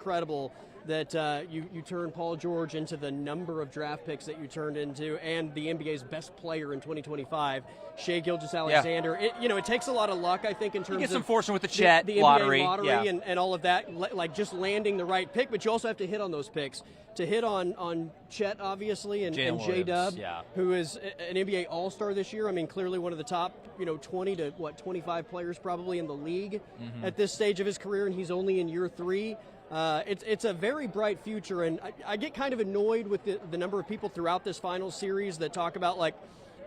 incredible that you turned Paul George into the number of draft picks that you turned into, and the NBA's best player in 2025, Shai Gilgeous-Alexander. Yeah. It takes a lot of luck, I think, in terms of... You get some fortune with the Chet the lottery. NBA lottery yeah. and all of that, like just landing the right pick, but you also have to hit on those picks. To hit on Chet, obviously, and J-Dub, who is an NBA All-Star this year. I mean, clearly one of the top, 20 to 25 players probably in the league at this stage of his career, and he's only in year 3. It's a very bright future, and I get kind of annoyed with the number of people throughout this finals series that talk about, like,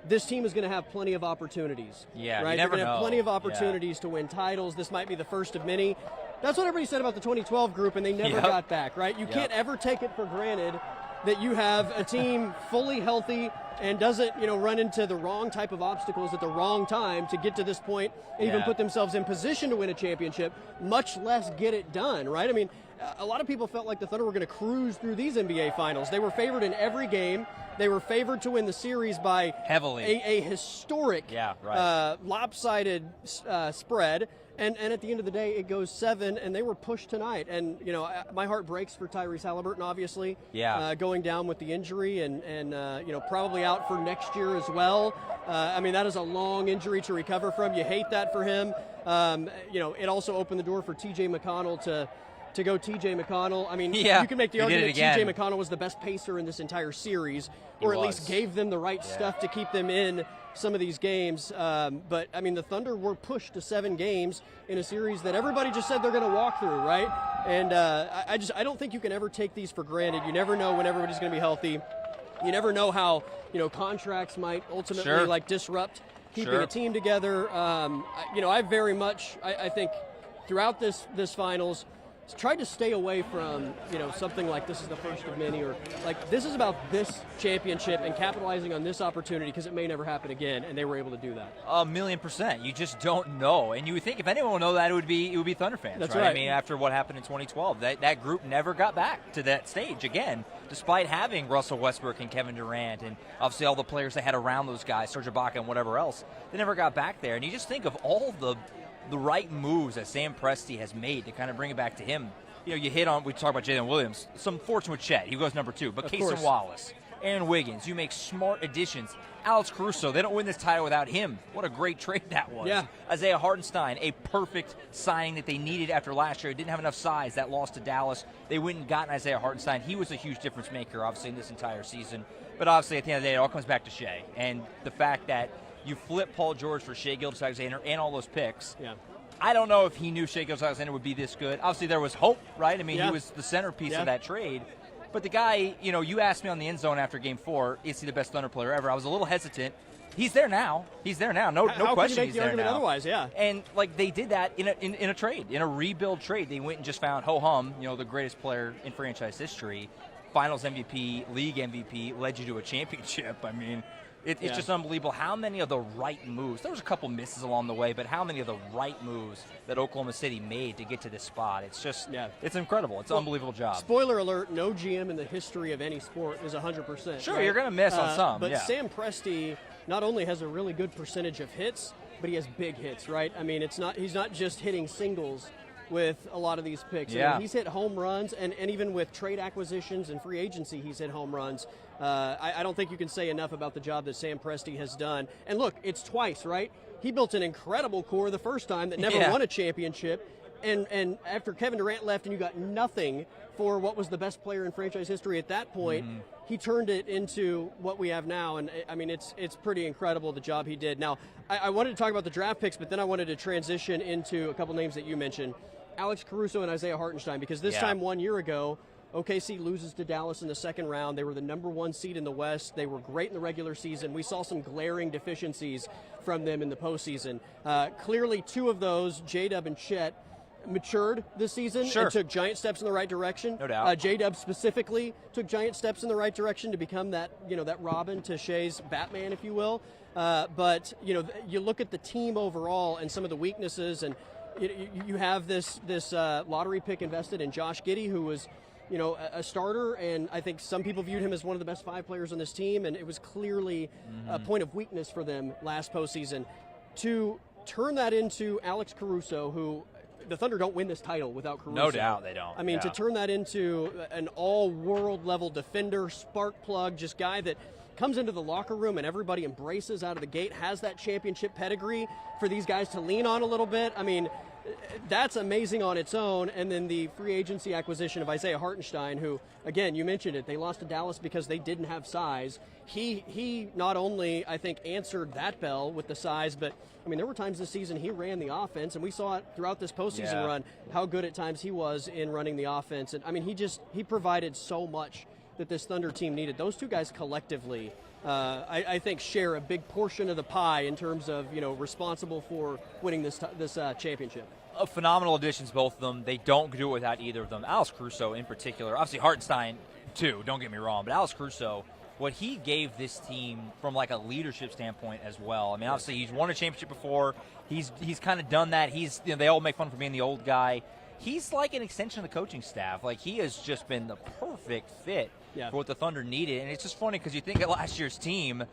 this team is going to have plenty of opportunities. Yeah, right? You never They're going to know. have plenty of opportunities to win titles. This might be the first of many. That's what everybody said about the 2012 group, and they never got back, right? You can't ever take it for granted that you have a team fully healthy and doesn't, run into the wrong type of obstacles at the wrong time to get to this point and even put themselves in position to win a championship, much less get it done, right? I mean, a lot of people felt like the Thunder were going to cruise through these NBA finals. They were favored in every game. They were favored to win the series by heavily a historic lopsided spread. And at the end of the day, it goes 7, and they were pushed tonight. And, my heart breaks for Tyrese Halliburton, obviously, going down with the injury and probably out for next year as well. I mean, that is a long injury to recover from. You hate that for him. It also opened the door for T.J. McConnell to go T.J. McConnell. I mean, you can make the argument that T.J. McConnell was the best pacer in this entire series, or at least gave them the right stuff to keep them in some of these games. But, I mean, the Thunder were pushed to 7 games in a series that everybody just said they're going to walk through, right? And I don't think you can ever take these for granted. You never know when everybody's going to be healthy. You never know how, contracts might ultimately, disrupt keeping a team together. I very much, I think, throughout this finals, tried to stay away from, something like this is the first of many, or like this is about this championship and capitalizing on this opportunity because it may never happen again, and they were able to do that. 1,000,000%. You just don't know, and you would think if anyone would know that, it would be Thunder fans. That's right. I mean, after what happened in 2012, that group never got back to that stage again, despite having Russell Westbrook and Kevin Durant and obviously all the players they had around those guys, Serge Ibaka and whatever else. They never got back there, and you just think of all the right moves that Sam Presti has made to kind of bring it back to him. You hit on, we talk about Jalen Williams, some fortune with Chet, he goes number 2, but Casey Wallace, Aaron Wiggins, you make smart additions. Alex Caruso, they don't win this title without him. What a great trade that was. Yeah. Isaiah Hartenstein, a perfect signing that they needed after last year. It didn't have enough size, that loss to Dallas. They went and got Isaiah Hartenstein. He was a huge difference maker, obviously, in this entire season. But obviously, at the end of the day, it all comes back to Shai. And the fact that you flip Paul George for Shai Gilgeous-Alexander and all those picks. Yeah. I don't know if he knew Shai Gilgeous-Alexander would be this good. Obviously, there was hope, right? I mean, he was the centerpiece of that trade. But the guy, you asked me on the end zone after Game 4, is he the best Thunder player ever? I was a little hesitant. He's there now. No How question. Can you make he's the there argument now. Otherwise, yeah. And they did that in a trade, in a rebuild trade. They went and just found Ho Hum, the greatest player in franchise history, Finals MVP, League MVP, led you to a championship. I mean. It's just unbelievable how many of the right moves. There was a couple misses along the way, but how many of the right moves that Oklahoma City made to get to this spot. It's just, it's incredible. It's an unbelievable job. Spoiler alert, no GM in the history of any sport is 100%. Sure, right? You're going to miss on some. But Sam Presti not only has a really good percentage of hits, but he has big hits, right? I mean, he's not just hitting singles with a lot of these picks. I mean, he's hit home runs, and even with trade acquisitions and free agency, he's hit home runs. I don't think you can say enough about the job that Sam Presti has done. And look, it's twice, right? He built an incredible core the first time that never won a championship. And after Kevin Durant left and you got nothing for what was the best player in franchise history at that point, he turned it into what we have now. And, I mean, it's pretty incredible the job he did. Now, I wanted to talk about the draft picks, but then I wanted to transition into a couple names that you mentioned, Alex Caruso and Isaiah Hartenstein, because this time 1 year ago, OKC loses to Dallas in the second round. They were the number 1 seed in the West. They were great in the regular season. We saw some glaring deficiencies from them in the postseason. Clearly, 2 of those, J-Dub and Chet, matured this season and took giant steps in the right direction. No doubt. J-Dub specifically took giant steps in the right direction to become that Robin to Shai's Batman, if you will. But you look at the team overall and some of the weaknesses, and you have this lottery pick invested in Josh Giddey, who was a starter, and I think some people viewed him as one of the best 5 players on this team, and it was clearly a point of weakness for them last postseason. To turn that into Alex Caruso, who the Thunder don't win this title without Caruso. No doubt they don't. I mean, to turn that into an all-world level defender, spark plug, just guy that comes into the locker room and everybody embraces out of the gate, has that championship pedigree for these guys to lean on a little bit. I mean, that's amazing on its own. And then the free agency acquisition of Isaiah Hartenstein, who, again, you mentioned it, they lost to Dallas because they didn't have size. He not only, I think, answered that bell with the size, but, I mean, there were times this season he ran the offense, and we saw it throughout this postseason run, how good at times he was in running the offense. And, I mean, he provided so much that this Thunder team needed. Those two guys collectively, I think, share a big portion of the pie in terms of, responsible for winning this championship. Phenomenal additions, both of them. They don't do it without either of them. Alex Caruso in particular, obviously Hartenstein too, don't get me wrong, but Alex Caruso, what he gave this team from like a leadership standpoint as well. I mean, obviously he's won a championship before. He's kind of done that. They all make fun for being the old guy. He's like an extension of the coaching staff. Like, he has just been the perfect fit for what the Thunder needed. And it's just funny because you think of last year's team,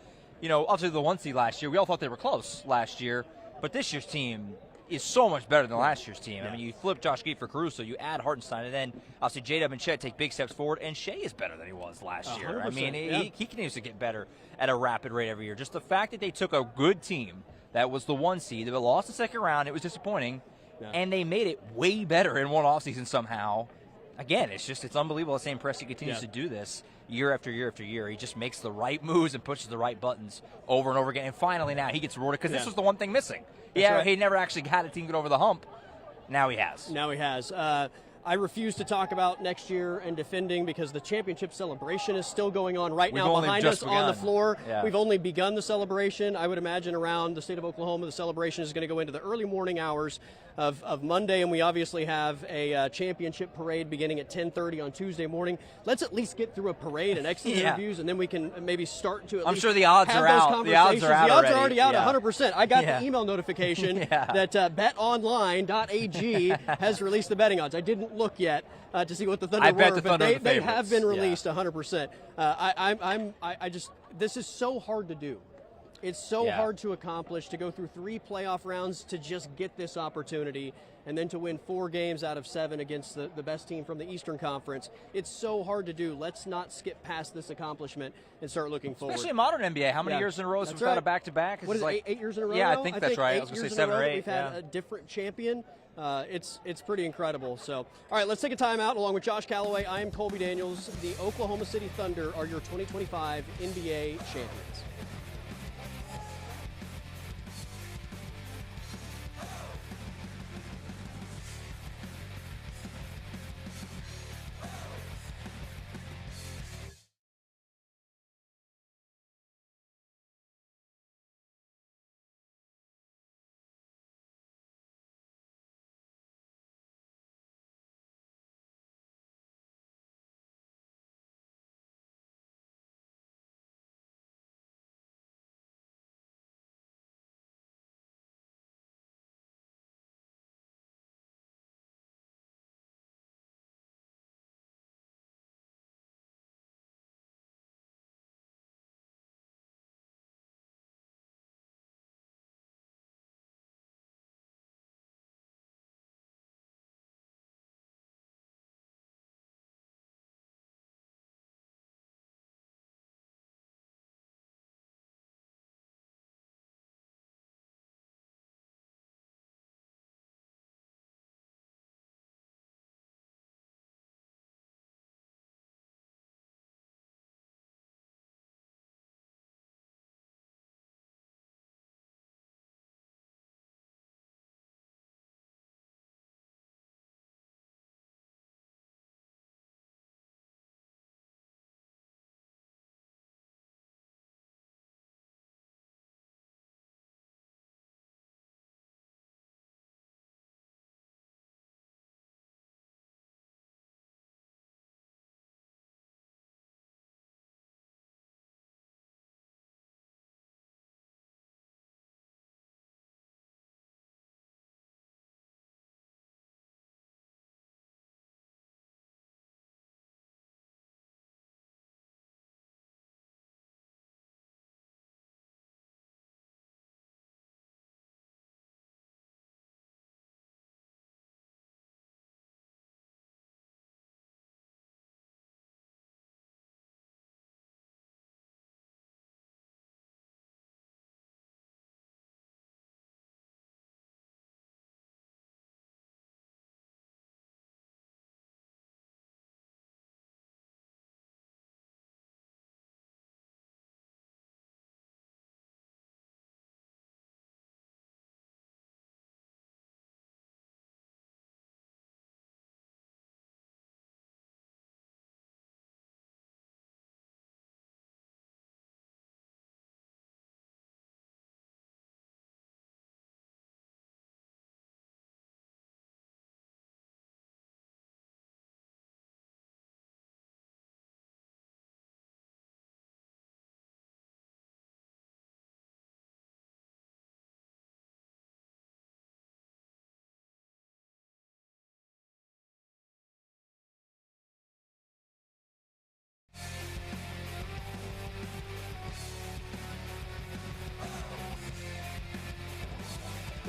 obviously the 1 seed last year, we all thought they were close last year, but this year's team is so much better than last year's team. I mean, you flip Josh Giddey for Caruso, you add Hartenstein, and then obviously J-Dub and Chet take big steps forward, and Shea is better than he was last year. I mean, he continues to get better at a rapid rate every year. Just the fact that they took a good team that was the 1 seed, that lost the second round, it was disappointing, and they made it way better in one offseason somehow. Again, it's unbelievable. Sam Presti continues to do this year after year after year. He just makes the right moves and pushes the right buttons over and over again. And finally now he gets rewarded because this was the one thing missing. He never actually had a team get over the hump. Now he has. I refuse to talk about next year and defending because the championship celebration is still going on right now behind us on the floor. Yeah. We've only begun the celebration. I would imagine around the state of Oklahoma, the celebration is going to go into the early morning hours of Monday, and we obviously have a championship parade beginning at 10:30 on Tuesday morning. Let's at least get through a parade and exit interviews, and then we can maybe start to I'm sure the odds are out. The odds are already out 100%. I got the email notification that betonline.ag has released the betting odds. I didn't look yet to see what the Thunder were, but they have been released 100%. This is so hard to do. It's so hard to accomplish, to go through 3 playoff rounds to just get this opportunity, and then to win 4 games out of 7 against the best team from the Eastern Conference. It's so hard to do. Let's not skip past this accomplishment and start looking forward. Especially in modern NBA. How many years in a row have we got a back-to-back? What is it, 8 years in a row? Yeah, I think that's right. I was going to say 7 or 8. We've had a different champion. It's pretty incredible. So, all right, let's take a timeout. Along with Josh Callaway, I am Colby Daniels. The Oklahoma City Thunder are your 2025 NBA champions.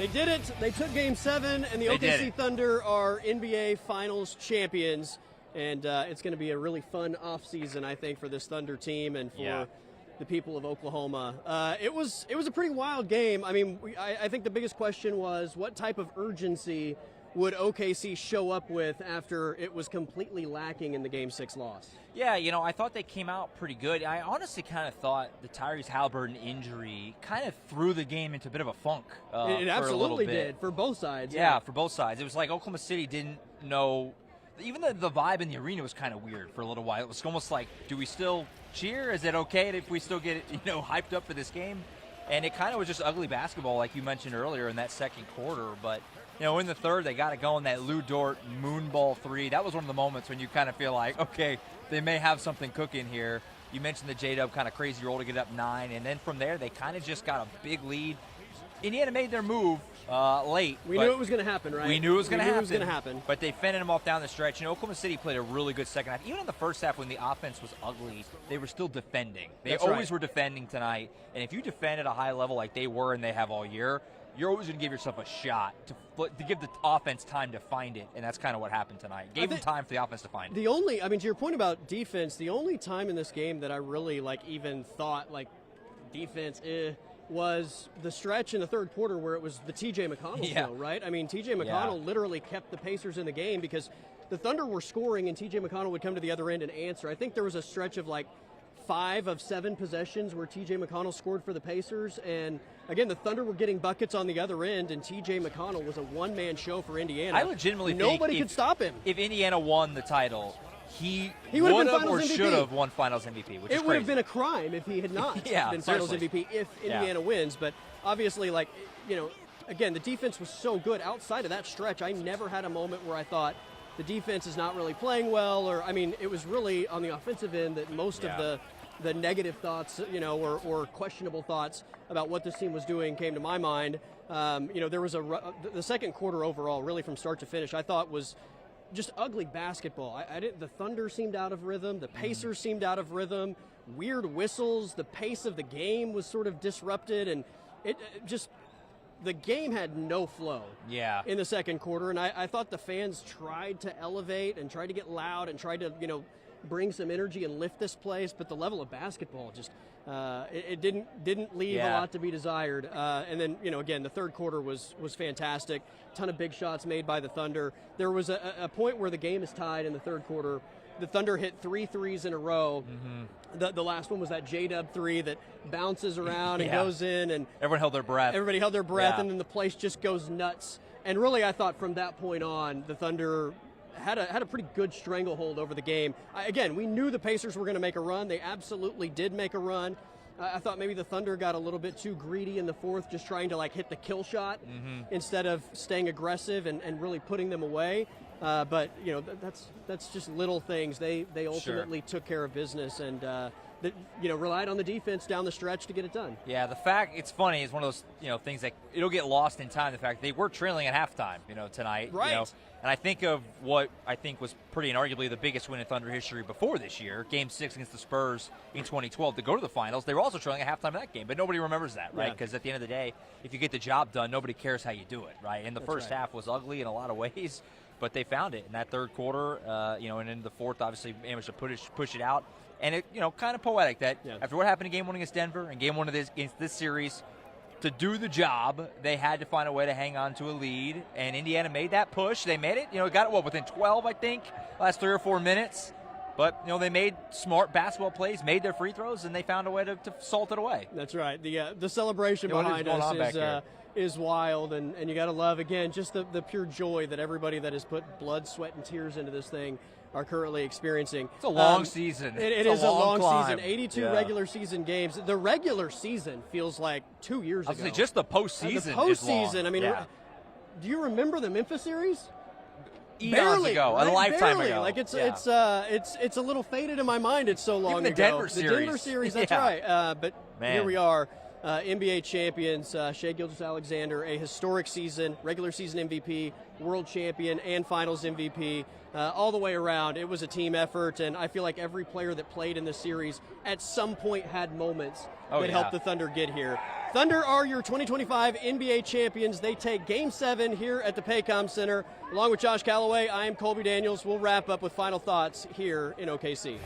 They did it. They took Game 7, and the OKC Thunder are NBA Finals champions. And it's going to be a really fun offseason, I think, for this Thunder team and for the people of Oklahoma. It was a pretty wild game. I mean, I think the biggest question was what type of urgency would OKC show up with after it was completely lacking in the Game 6 loss? Yeah, I thought they came out pretty good. I honestly kind of thought the Tyrese Halliburton injury kind of threw the game into a bit of a funk. It absolutely did, for both sides. Yeah, for both sides. It was like Oklahoma City didn't know. Even the vibe in the arena was kind of weird for a little while. It was almost like, do we still cheer? Is it okay if we still get hyped up for this game? And it kind of was just ugly basketball, like you mentioned earlier in that second quarter. But in the third, they got it going. That Lou Dort moonball three. That was one of the moments when you kind of feel like, okay, they may have something cooking here. You mentioned the J-Dub kind of crazy roll to get up 9, and then from there they kind of just got a big lead. Indiana made their move late. We knew it was going to happen, right? We knew it was going to happen. But they fended them off down the stretch. Oklahoma City played a really good second half. Even in the first half when the offense was ugly, they were still defending. They always were defending tonight. And if you defend at a high level like they were and they have all year, you're always going to give yourself a shot to give the offense time to find it, and that's kind of what happened tonight. Gave them time for the offense to find it. To your point about defense, the only time in this game that I really even thought defense was the stretch in the third quarter where it was the T.J. McConnell show, right? I mean, T.J. McConnell literally kept the Pacers in the game because the Thunder were scoring and T.J. McConnell would come to the other end and answer. I think there was a stretch of 5 of 7 possessions where T.J. McConnell scored for the Pacers. And, again, the Thunder were getting buckets on the other end, and T.J. McConnell was a one-man show for Indiana. I legitimately think nobody could stop him. If Indiana won the title, he would have or should have won Finals MVP, which is It would have been a crime if he had not been Finals MVP if Indiana wins. But, obviously, again, the defense was so good. Outside of that stretch, I never had a moment where I thought the defense is not really playing well. It was really on the offensive end that most of the negative thoughts, or questionable thoughts about what this team was doing came to my mind. There was the second quarter overall, really from start to finish, I thought was just ugly basketball. The Thunder seemed out of rhythm. The Pacers seemed out of rhythm. Weird whistles. The pace of the game was sort of disrupted, and the game had no flow in the second quarter. And I thought the fans tried to elevate and tried to get loud and tried to, bring some energy and lift this place, but the level of basketball just it didn't leave a lot to be desired. And then again, the third quarter was fantastic. Ton of big shots made by the Thunder. There was a point where the game is tied in the third quarter. The Thunder hit 3 threes in a row. Mm-hmm. The last one was that J-Dub 3 that bounces around and goes in, and everyone held their breath. Everybody held their breath, and then the place just goes nuts. And really, I thought from that point on, the Thunder had a pretty good stranglehold over the game. Again, we knew the Pacers were going to make a run. They absolutely did make a run. I thought maybe the Thunder got a little bit too greedy in the fourth, just trying to hit the kill shot instead of staying aggressive and really putting them away. But that's just little things. They ultimately took care of business and relied on the defense down the stretch to get it done. Yeah, the fact it's funny is one of those things that it'll get lost in time. The fact they were trailing at halftime tonight. Right. And I think of what I think was pretty and arguably the biggest win in Thunder history before this year, Game 6 against the Spurs in 2012 to go to the finals. They were also trailing at halftime in that game, but nobody remembers that, right? Because at the end of the day, if you get the job done, nobody cares how you do it, right? And the first half was ugly in a lot of ways, but they found it in that third quarter, and in the fourth, obviously managed to push it out. And it, kind of poetic that after what happened in Game 1 against Denver and Game 1 against this series, to do the job, they had to find a way to hang on to a lead, and Indiana made that push. They made it, got it within 12, I think, last 3 or 4 minutes. But they made smart basketball plays, made their free throws, and they found a way to salt it away. That's right. The celebration behind us is wild, and you got to love again just the pure joy that everybody that has put blood, sweat, and tears into this thing are currently experiencing. It's a long season. It is a long season. 82 regular season games. The regular season feels like 2 years ago. Just the postseason. The postseason. Do you remember the Memphis series? Eons ago, right? a lifetime ago. It's a little faded in my mind. It's so long ago. The Denver series. The Denver series. That's right. But here we are. NBA champions, Shai Gilgeous-Alexander, a historic season, regular season MVP, world champion, and finals MVP. all the way around, it was a team effort, and I feel like every player that played in this series at some point had moments that helped the Thunder get here. Thunder are your 2025 NBA champions. They take Game 7 here at the Paycom Center. Along with Josh Callaway, I am Colby Daniels. We'll wrap up with final thoughts here in OKC.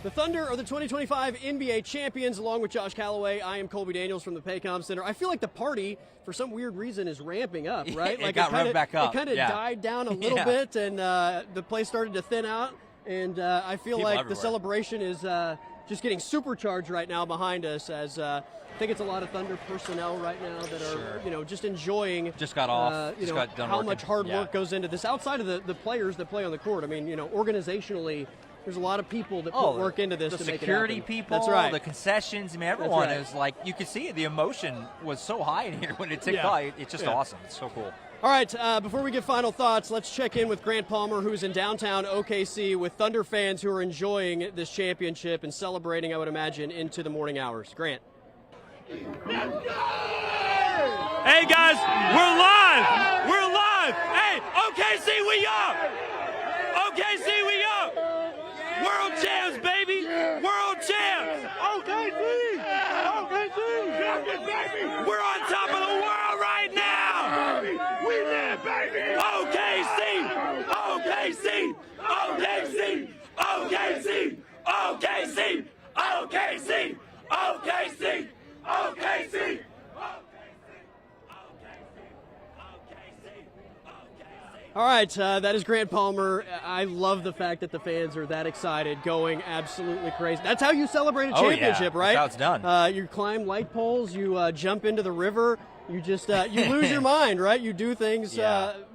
The Thunder are the 2025 NBA champions. Along with Josh Callaway, I am Colby Daniels from the Paycom Center. I feel like the party, for some weird reason, is ramping up, right? It got revved back up. It kind of died down a little bit, and the place started to thin out. And I feel like everywhere. The celebration is just getting supercharged right now behind us, as I think it's a lot of Thunder personnel right now that are, just enjoying. Just got off. Just got done how working. much hard work goes into this outside of the players that play on the court. I mean, organizationally, there's a lot of people that put work into this to make it happen. The security people, that's right. The concessions, I mean, everyone is like, you could see it. The emotion was so high in here when it ticked by. It's just awesome. It's so cool. All right, before we get final thoughts, let's check in with Grant Palmer, who's in downtown OKC with Thunder fans who are enjoying this championship and celebrating, I would imagine, into the morning hours. Grant. Hey, guys, we're live. We're live. Hey, OKC, we up. OKC, we up. World champs, baby. World champs. OKC. OKC. We're on top of the world right now. We live, baby. OKC. OKC. OKC. OKC. OKC. OKC. OKC. OKC. All right, that is Grant Palmer. I love the fact that the fans are that excited, going absolutely crazy. That's how you celebrate a championship, right? That's how it's done. You climb light poles, you jump into the river, you just you lose your mind, right? You do things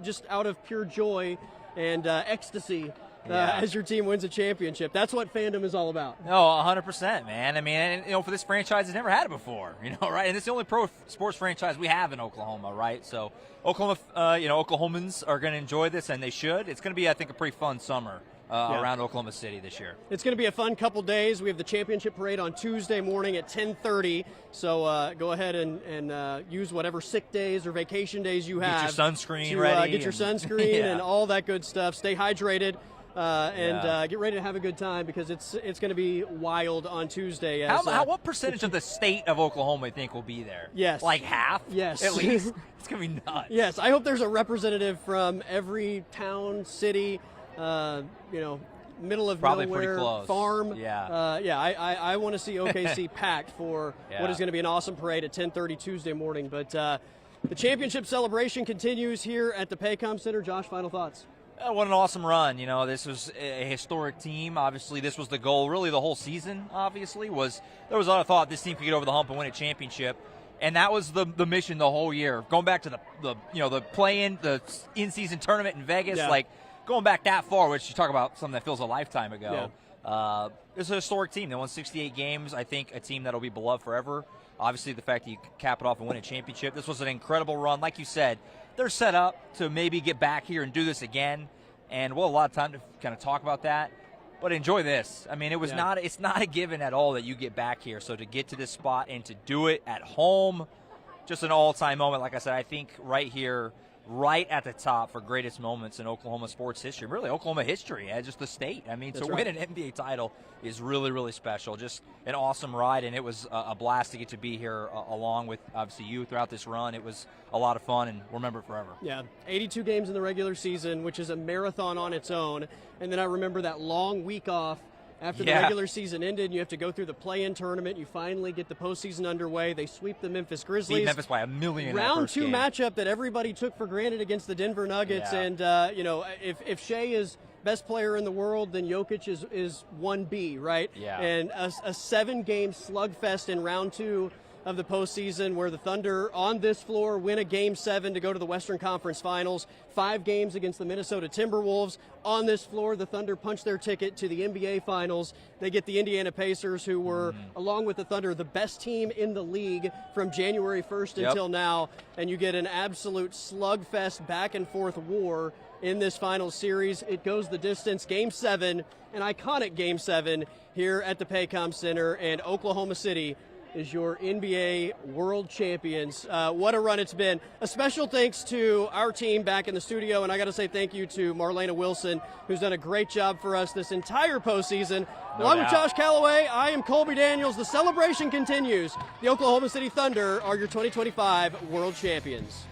just out of pure joy. and ecstasy as your team wins a championship. That's what fandom is all about. No, 100%, man. I mean, and, for this franchise, it's never had it before, right? And it's the only pro sports franchise we have in Oklahoma, right? So Oklahoma, Oklahomans are going to enjoy this, and they should. It's going to be, I think, a pretty fun summer around Oklahoma City this year. It's going to be a fun couple days. We have the championship parade on Tuesday morning at 10:30. So go ahead and use whatever sick days or vacation days you have. Get your sunscreen ready. Get your sunscreen and all that good stuff. Stay hydrated. Get ready to have a good time because it's going to be wild on Tuesday. What percentage of the state of Oklahoma you think will be there? Yes. Like half? Yes. At least? It's going to be nuts. Yes. I hope there's a representative from every town, city, middle of probably nowhere, pretty close. farm. Yeah. I want to see OKC packed for what is going to be an awesome parade at 10:30 Tuesday morning. But the championship celebration continues here at the Paycom Center. Josh, final thoughts? What an awesome run. This was a historic team. Obviously, this was the goal. Really, the whole season, obviously, there was a lot of thought this team could get over the hump and win a championship. And that was the mission the whole year. Going back to the play-in, the in-season tournament in Vegas, going back that far, which you talk about something that feels a lifetime ago. Yeah. It's a historic team. They won 68 games. I think a team that will be beloved forever. Obviously, the fact that you cap it off and win a championship. This was an incredible run. Like you said, they're set up to maybe get back here and do this again. And we'll have a lot of time to kind of talk about that. But enjoy this. I mean, it's not a given at all that you get back here. So to get to this spot and to do it at home, just an all-time moment. Like I said, I think right here, right at the top for greatest moments in Oklahoma sports history, really Oklahoma history, just the state. I mean, win an NBA title is really, really special. Just an awesome ride, and it was a blast to get to be here along with, obviously, you throughout this run. It was a lot of fun, and we'll remember it forever. Yeah, 82 games in the regular season, which is a marathon on its own, and then I remember that long week off after the regular season ended, and you have to go through the play-in tournament. You finally get the postseason underway. They sweep the Memphis Grizzlies. Beat Memphis by 1 million. Round 2 matchup that everybody took for granted against the Denver Nuggets. Yeah. And, if Shea is best player in the world, then Jokic is 1B, right? Yeah. And a 7-game slugfest in round 2 of the postseason where the Thunder on this floor win a Game 7 to go to the Western Conference Finals. 5 games against the Minnesota Timberwolves. On this floor, the Thunder punch their ticket to the NBA Finals. They get the Indiana Pacers, who were, along with the Thunder, the best team in the league from January 1st until now. And you get an absolute slugfest back-and-forth war in this final series. It goes the distance. Game 7, an iconic Game 7 here at the Paycom Center, and Oklahoma City is your NBA World Champions. What a run it's been. A special thanks to our team back in the studio, and I got to say thank you to Marlena Wilson, who's done a great job for us this entire postseason. Along with Josh Callaway, I am Colby Daniels. The celebration continues. The Oklahoma City Thunder are your 2025 World Champions.